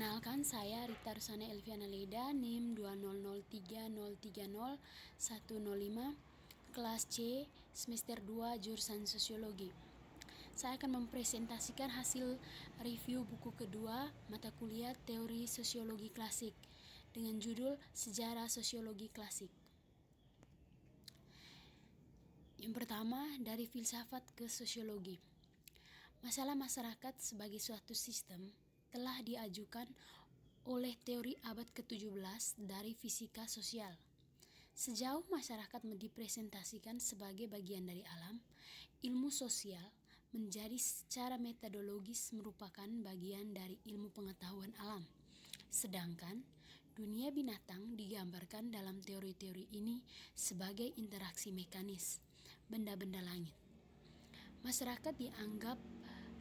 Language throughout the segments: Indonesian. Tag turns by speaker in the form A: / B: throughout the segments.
A: Perkenalkan, saya Rita Rusana Elviana Leda, NIM 20030301005, kelas C, semester 2, jurusan Sosiologi. Saya akan mempresentasikan hasil review buku kedua, mata kuliah Teori Sosiologi Klasik, dengan judul Sejarah Sosiologi Klasik. Yang pertama, dari filsafat ke sosiologi. Masalah masyarakat sebagai suatu sistem telah diajukan oleh teori abad ke-17 dari fisika sosial. Sejauh masyarakat dipresentasikan sebagai bagian dari alam, ilmu sosial menjadi secara metodologis merupakan bagian dari ilmu pengetahuan alam. Sedangkan dunia binatang digambarkan dalam teori-teori ini sebagai interaksi mekanis benda-benda langit. Masyarakat dianggap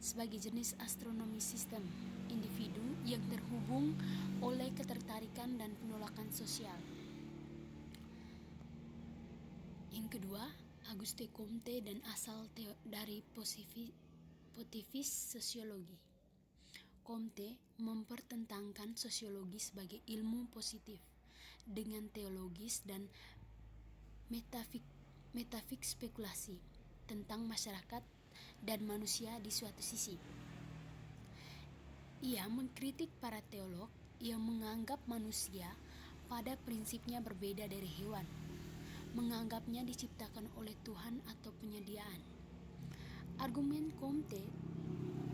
A: sebagai jenis astronomi sistem, individu yang terhubung oleh ketertarikan dan penolakan sosial. Yang kedua, Auguste Comte dan asal dari positifis sosiologi. Comte mempertentangkan sosiologi sebagai ilmu positif dengan teologis dan metafik spekulasi tentang masyarakat dan manusia di suatu sisi. Ia mengkritik para teolog yang menganggap manusia pada prinsipnya berbeda dari hewan, menganggapnya diciptakan oleh Tuhan atau penyediaan. Argumen Comte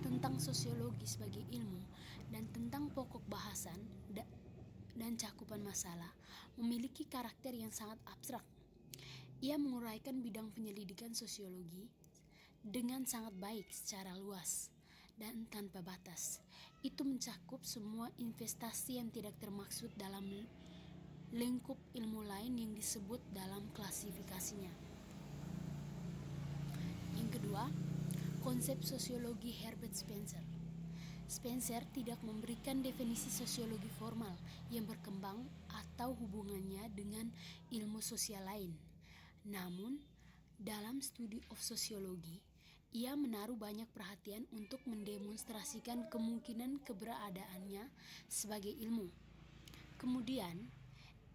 A: tentang sosiologi sebagai ilmu dan tentang pokok bahasan dan cakupan masalah memiliki karakter yang sangat abstrak. Ia menguraikan bidang penyelidikan sosiologi dengan sangat baik secara luas dan tanpa batas. Itu mencakup semua investasi yang tidak termaksud dalam lingkup ilmu lain yang disebut dalam klasifikasinya. Yang kedua, konsep sosiologi Herbert Spencer. Spencer tidak memberikan definisi sosiologi formal yang berkembang atau hubungannya dengan ilmu sosial lain. Namun, dalam Study of Sociology, ia menaruh banyak perhatian untuk mendemonstrasikan kemungkinan keberadaannya sebagai ilmu. Kemudian,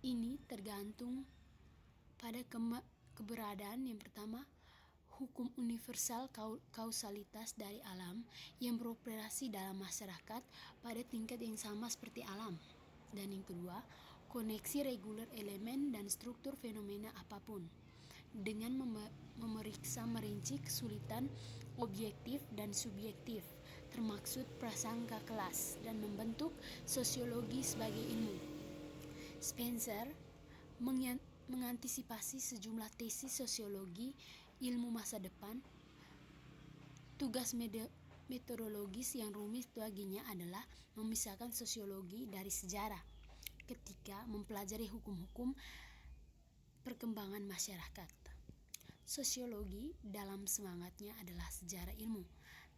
A: ini tergantung pada keberadaan yang pertama, hukum universal kausalitas dari alam yang beroperasi dalam masyarakat pada tingkat yang sama seperti alam. Dan yang kedua, koneksi reguler elemen dan struktur fenomena apapun dengan memeriksa merinci kesulitan objektif dan subjektif termaksud prasangka kelas dan membentuk sosiologi sebagai ilmu. Spencer mengantisipasi sejumlah tesis sosiologi ilmu masa depan. Tugas metodologis yang rumit baginya adalah memisahkan sosiologi dari sejarah ketika mempelajari hukum-hukum perkembangan masyarakat. Sosiologi dalam semangatnya adalah sejarah ilmu,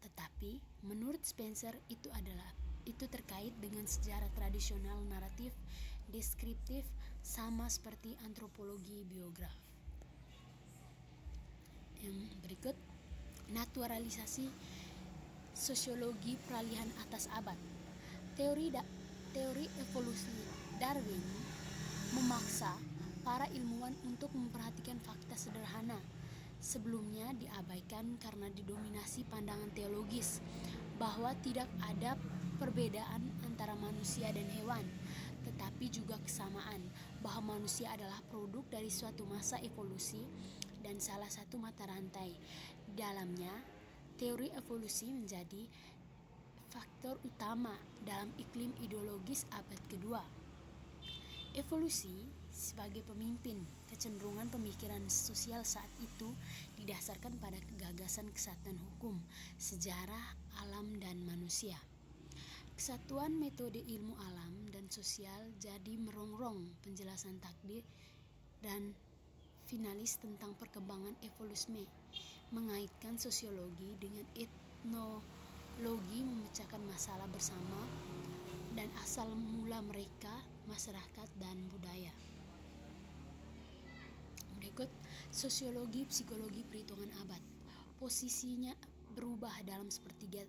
A: tetapi menurut Spencer itu terkait dengan sejarah tradisional naratif deskriptif sama seperti antropologi biograf. Yang berikut, naturalisasi sosiologi peralihan atas abad. Teori evolusi Darwin memaksa para ilmuwan untuk memperhatikan fakta sederhana sebelumnya diabaikan karena didominasi pandangan teologis bahwa tidak ada perbedaan antara manusia dan hewan, tetapi juga kesamaan bahwa manusia adalah produk dari suatu masa evolusi dan salah satu mata rantai. Dalamnya, teori evolusi menjadi faktor utama dalam iklim ideologis abad kedua. Evolusi sebagai pemimpin kecenderungan pemikiran sosial saat itu didasarkan pada gagasan kesatuan hukum, sejarah, alam, dan manusia. Kesatuan metode ilmu alam dan sosial jadi merongrong penjelasan takdir dan finalis tentang perkembangan evolusi, mengaitkan sosiologi dengan etnologi, memecahkan masalah bersama dan asal mula mereka, masyarakat, dan budaya. Berikut, sosiologi psikologi perhitungan abad. Posisinya berubah dalam sepertiga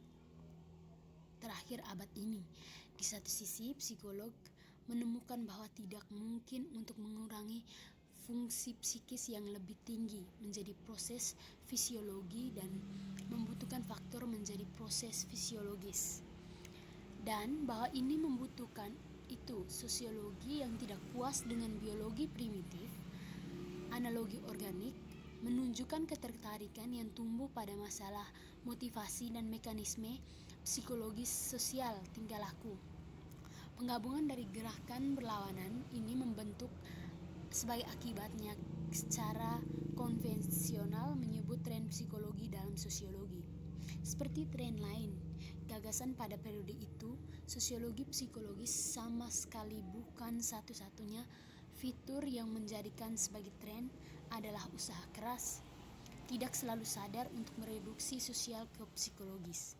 A: terakhir abad ini. Di satu sisi, psikolog menemukan bahwa tidak mungkin untuk mengurangi fungsi psikis yang lebih tinggi menjadi proses fisiologi dan membutuhkan faktor menjadi proses fisiologis. Dan bahwa ini membutuhkan itu sosiologi yang tidak puas dengan biologi primitif, analogi organik, menunjukkan ketertarikan yang tumbuh pada masalah motivasi dan mekanisme psikologis sosial tingkah laku. Penggabungan dari gerakan berlawanan ini membentuk sebagai akibatnya secara konvensional menyebut tren psikologi dalam sosiologi. Seperti tren lain, gagasan pada periode itu, sosiologi psikologis sama sekali bukan satu-satunya fitur yang menjadikan sebagai tren adalah usaha keras, tidak selalu sadar untuk mereduksi sosial ke psikologis.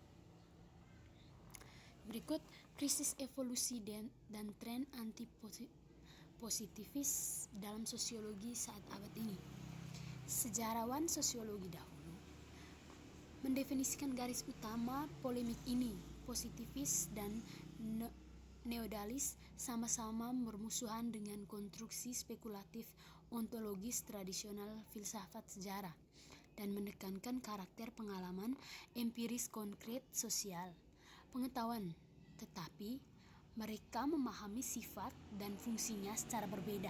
A: Berikut krisis evolusi dan tren anti-positivis dalam sosiologi saat abad ini. Sejarawan sosiologi dahulu mendefinisikan garis utama polemik ini. Positivis dan neodalis sama-sama bermusuhan dengan konstruksi spekulatif ontologis tradisional filsafat sejarah dan menekankan karakter pengalaman empiris konkret sosial pengetahuan, tetapi mereka memahami sifat dan fungsinya secara berbeda.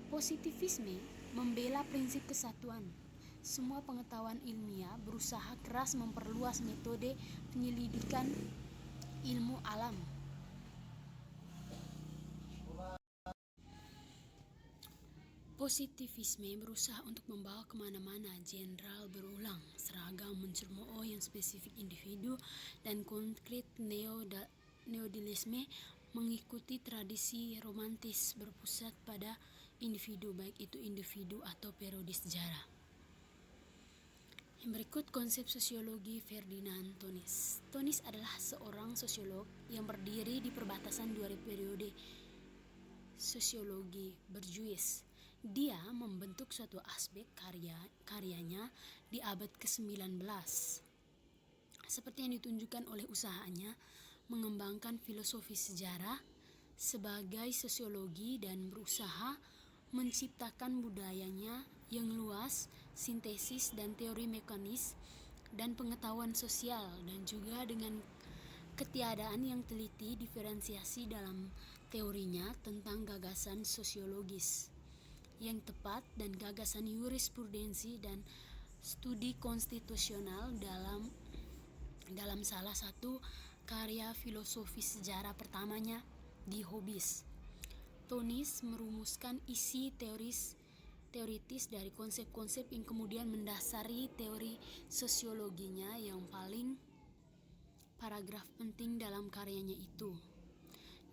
A: Positivisme membela prinsip kesatuan. Semua pengetahuan ilmiah berusaha keras memperluas metode penyelidikan ilmu alam. Positivisme berusaha untuk membawa kemana-mana jenderal berulang, seragam mencemooh yang spesifik individu, dan konkret neodaisme mengikuti tradisi romantis berpusat pada individu, baik itu individu atau periode sejarah. Yang berikut konsep sosiologi Ferdinand Tönnies. Tönnies adalah seorang sosiolog yang berdiri di perbatasan dua periode sosiologi berjuis. Dia membentuk suatu aspek karyanya di abad ke-19. Seperti yang ditunjukkan oleh usahanya mengembangkan filosofi sejarah sebagai sosiologi dan berusaha menciptakan budayanya yang luas, sintesis dan teori mekanis dan pengetahuan sosial, dan juga dengan ketiadaan yang teliti diferensiasi dalam teorinya tentang gagasan sosiologis yang tepat dan gagasan jurisprudensi dan studi konstitusional dalam salah satu karya filosofi sejarah pertamanya, Die Hobbes. Tönnies merumuskan isi teoritis dari konsep-konsep yang kemudian mendasari teori sosiologinya yang paling paragraf penting dalam karyanya itu.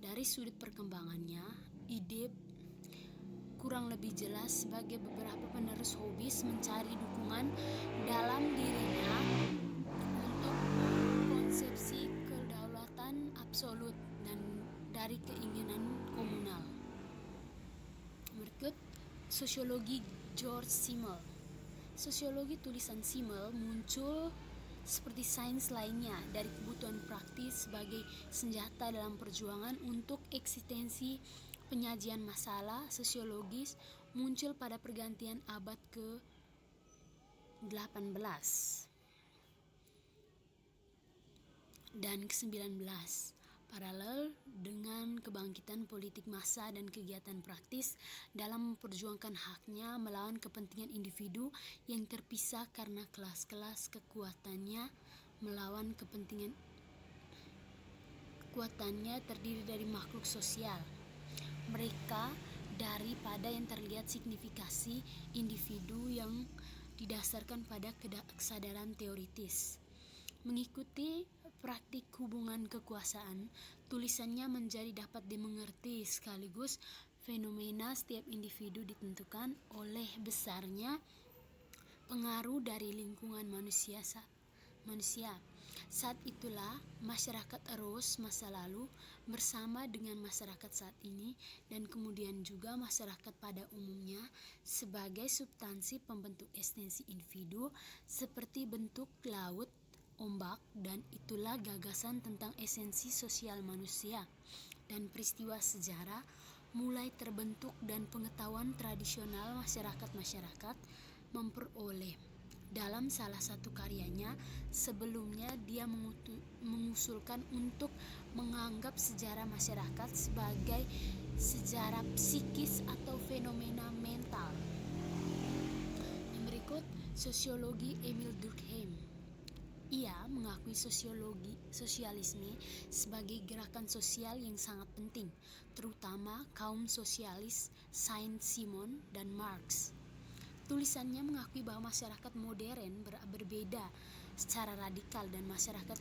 A: Dari sudut perkembangannya, ide kurang lebih jelas sebagai beberapa penerus Hobbes mencari dukungan dalam dirinya untuk konsepsi kedaulatan absolut dan dari keinginan komunal. Berikut sosiologi George Simmel. Sosiologi tulisan Simmel muncul seperti sains lainnya dari kebutuhan praktis sebagai senjata dalam perjuangan untuk eksistensi. Penyajian masalah sosiologis muncul pada pergantian abad ke-18 dan ke-19, paralel dengan kebangkitan politik massa dan kegiatan praktis dalam memperjuangkan haknya melawan kepentingan individu yang terpisah karena kelas-kelas kekuatannya melawan kekuatannya terdiri dari makhluk sosial. Mereka daripada yang terlihat signifikasi individu yang didasarkan pada kesadaran teoritis. Mengikuti praktik hubungan kekuasaan, tulisannya menjadi dapat dimengerti sekaligus fenomena setiap individu ditentukan oleh besarnya pengaruh dari lingkungan manusia. Saat itulah masyarakat Eros masa lalu bersama dengan masyarakat saat ini dan kemudian juga masyarakat pada umumnya sebagai substansi pembentuk esensi individu seperti bentuk laut, ombak, dan itulah gagasan tentang esensi sosial manusia dan peristiwa sejarah mulai terbentuk dan pengetahuan tradisional masyarakat memperoleh. Dalam salah satu karyanya sebelumnya, dia mengusulkan untuk menganggap sejarah masyarakat sebagai sejarah psikis atau fenomena mental. Yang berikut, sosiologi Emil Durkheim. Ia mengakui sosialisme sebagai gerakan sosial yang sangat penting, terutama kaum sosialis Saint-Simon dan Marx. Tulisannya mengakui bahwa masyarakat modern berbeda secara radikal dan masyarakat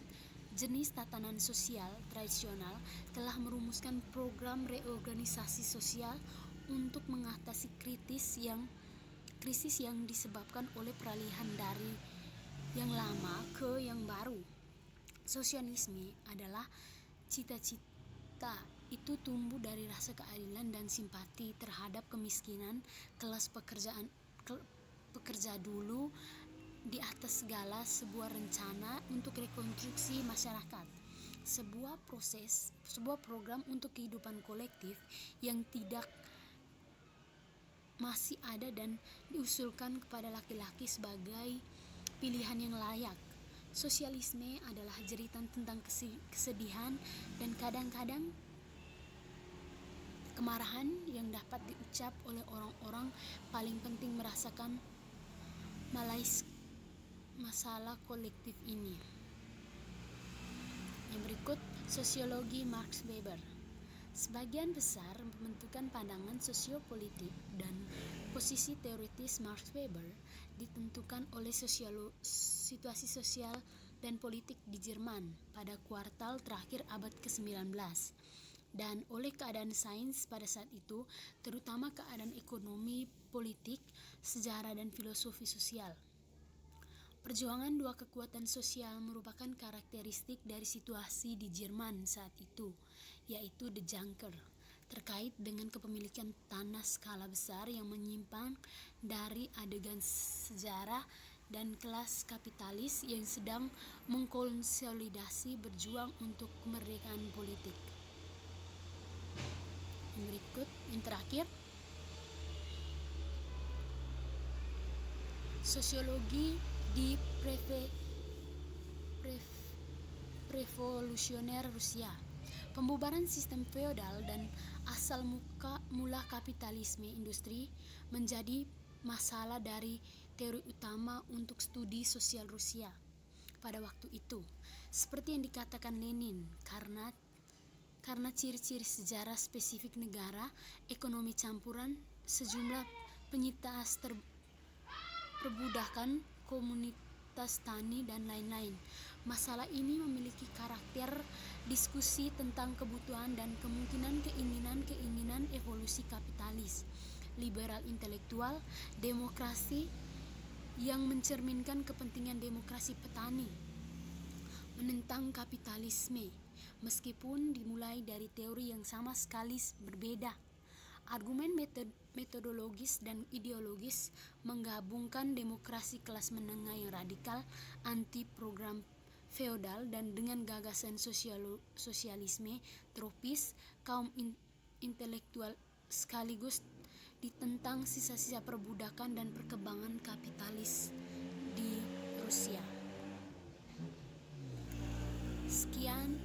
A: jenis tatanan sosial tradisional telah merumuskan program reorganisasi sosial untuk mengatasi krisis yang disebabkan oleh peralihan dari yang lama ke yang baru. Sosialisme adalah cita-cita itu tumbuh dari rasa keadilan dan simpati terhadap kemiskinan kelas pekerja dulu di atas segala, sebuah rencana untuk rekonstruksi masyarakat, sebuah program untuk kehidupan kolektif yang tidak masih ada dan diusulkan kepada laki-laki sebagai pilihan yang layak. Sosialisme adalah jeritan tentang kesedihan dan kadang-kadang kemarahan yang dapat diucap oleh orang-orang paling penting merasakan masalah kolektif ini. Yang berikut, sosiologi Max Weber. Sebagian besar pembentukan pandangan sosiopolitik dan posisi teoritis Max Weber ditentukan oleh situasi sosial dan politik di Jerman pada kuartal terakhir abad ke-19 dan oleh keadaan sains pada saat itu, terutama keadaan ekonomi, politik, sejarah, dan filosofi sosial. Perjuangan dua kekuatan sosial merupakan karakteristik dari situasi di Jerman saat itu, yaitu The Junker, terkait dengan kepemilikan tanah skala besar yang menyimpang dari adegan sejarah dan kelas kapitalis yang sedang mengkonsolidasi berjuang untuk kemerdekaan politik. Yang berikut, yang terakhir, sosiologi di revolusioner Rusia. Pembubaran sistem feodal dan asal mula kapitalisme industri menjadi masalah dari teori utama untuk studi sosial Rusia pada waktu itu. Seperti yang dikatakan Lenin, karena ciri-ciri sejarah spesifik negara, ekonomi campuran, sejumlah penyintas perbudakan, komunitas tani, dan lain-lain. Masalah ini memiliki karakter diskusi tentang kebutuhan dan keinginan evolusi kapitalis, liberal intelektual, demokrasi yang mencerminkan kepentingan demokrasi petani, menentang kapitalisme, meskipun dimulai dari teori yang sama sekali berbeda. Argumen metodologis dan ideologis menggabungkan demokrasi kelas menengah yang radikal, anti program feodal, dan dengan gagasan sosialisme tropis kaum intelektual sekaligus ditentang sisa-sisa perbudakan dan perkembangan kapitalis di Rusia. Sekian